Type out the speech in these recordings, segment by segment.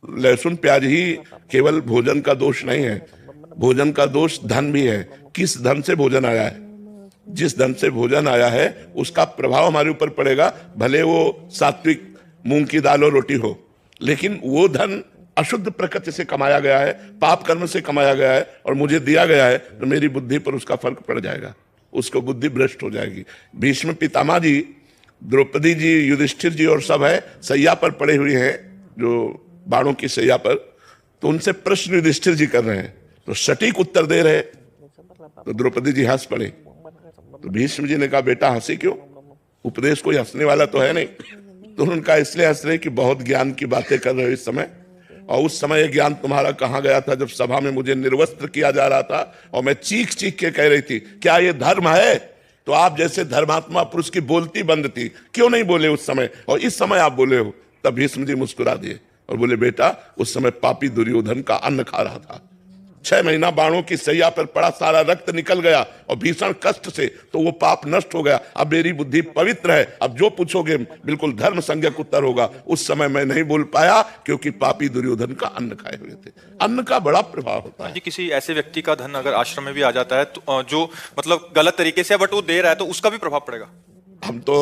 लहसुन प्याज ही केवल भोजन का दोष नहीं है, भोजन का दोष धन भी है। किस धन से भोजन आया है, जिस धन से भोजन आया है उसका प्रभाव हमारे ऊपर पड़ेगा, भले वो सात्विक मूंग की दाल और रोटी हो, लेकिन वो धन अशुद्ध प्रकृति से कमाया गया है, पाप कर्म से कमाया गया है और मुझे दिया गया है, तो मेरी बुद्धि पर उसका फर्क पड़ जाएगा, उसको बुद्धि भ्रष्ट हो जाएगी। भीष्म पितामह जी, द्रौपदी जी, युधिष्ठिर जी और सब है सैया पर पड़े हुए हैं, जो बाणों की सैया पर, तो उनसे प्रश्न युधिष्ठिर जी कर रहे हैं, तो सटीक उत्तर दे रहे, तो द्रौपदी जी हंस पड़े। तो भीष्म जी ने कहा बेटा हंसी क्यों, उपदेश कोई हंसने वाला तो है नहीं। तो उनका इसलिए हंस रहे कि बहुत ज्ञान की बातें कर रहे हो इस समय, और उस समय ये ज्ञान तुम्हारा कहाँ गया था जब सभा में मुझे निर्वस्त्र किया जा रहा था और मैं चीख चीख के कह रही थी क्या ये धर्म है, तो आप जैसे धर्मात्मा पुरुष की बोलती बंद थी, क्यों नहीं बोले उस समय, और इस समय आप बोले हो। तब भीष्म जी मुस्कुरा दिए और बोले बेटा उस समय पापी दुर्योधन का अन्न खा रहा था, 6 महीना बाणों की सैया पर पड़ा, सारा रक्त निकल गया और भीषण कष्ट से, तो वो पाप नष्ट हो गया। अब मेरी बुद्धि पवित्र है, अब जो पूछोगे बिल्कुल धर्म संज्ञक उत्तर होगा। उस समय मैं नहीं बोल पाया क्योंकि पापी दुर्योधन का अन्न खाए हुए थे। अन्न का बड़ा प्रभाव होता है। जी, किसी ऐसे व्यक्ति का धन अगर आश्रम में भी आ जाता है तो जो मतलब गलत तरीके से, बट वो दे रहा है, तो उसका भी प्रभाव पड़ेगा। हम तो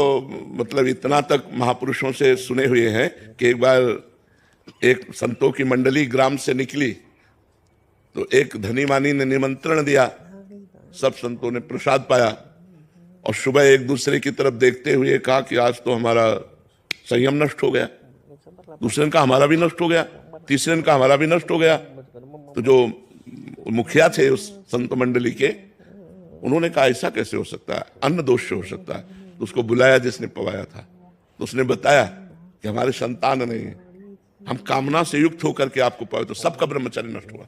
मतलब इतना तक महापुरुषों से सुने हुए हैं कि एक बार एक संतों की मंडली ग्राम से निकली, तो एक धनी मानी ने निमंत्रण दिया, सब संतों ने प्रसाद पाया और सुबह एक दूसरे की तरफ देखते हुए कहा कि आज तो हमारा संयम नष्ट हो गया। दूसरे ने कहा हमारा भी नष्ट हो गया, तीसरे ने कहा हमारा भी नष्ट हो गया। तो जो मुखिया थे उस संत मंडली के, उन्होंने कहा ऐसा कैसे हो सकता है, अन्न दोष से हो सकता है। तो उसको बुलाया जिसने पवाया था, तो उसने बताया कि हमारे संतान नहीं है, हम कामना से युक्त होकर के आपको पाए, तो सबका ब्रह्मचर्य नष्ट हुआ।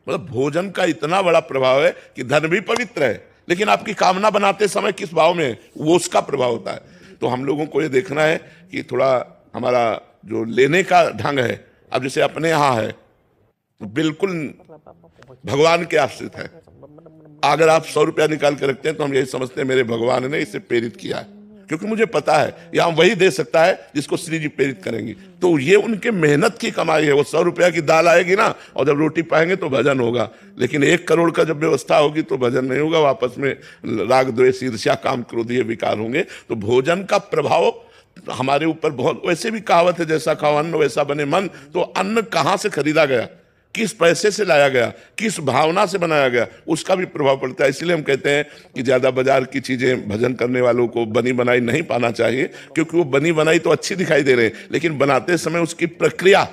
मतलब भोजन का इतना बड़ा प्रभाव है कि धन भी पवित्र है, लेकिन आपकी कामना बनाते समय किस भाव में है वो उसका प्रभाव होता है। तो हम लोगों को ये देखना है कि थोड़ा हमारा जो लेने का ढंग है, अब जैसे अपने यहाँ है तो बिल्कुल भगवान के आश्रित है। अगर आप 100 रुपया निकाल के रखते हैं तो हम यही समझते हैं मेरे भगवान ने इसे प्रेरित किया है, क्योंकि मुझे पता है यहाँ वही दे सकता है जिसको श्री जी प्रेरित करेंगी। तो ये उनके मेहनत की कमाई है। वो 100 रुपया की दाल आएगी ना, और जब रोटी पाएंगे तो भजन होगा, लेकिन 1 करोड़ का जब व्यवस्था होगी तो भजन नहीं होगा, वापस में राग द्वेष ईर्ष्या काम क्रोध ये विकार होंगे। तो भोजन का प्रभाव हमारे ऊपर बहुत, वैसे भी कहावत है जैसा खाओ अन्न वैसा बने मन। तो अन्न कहाँ से खरीदा गया, किस पैसे से लाया गया, किस भावना से बनाया गया, उसका भी प्रभाव पड़ता है। इसलिए हम कहते हैं कि ज्यादा बाजार की चीजें भजन करने वालों को बनी बनाई नहीं पाना चाहिए, क्योंकि वो बनी बनाई तो अच्छी दिखाई दे रहे हैं, लेकिन बनाते समय उसकी प्रक्रिया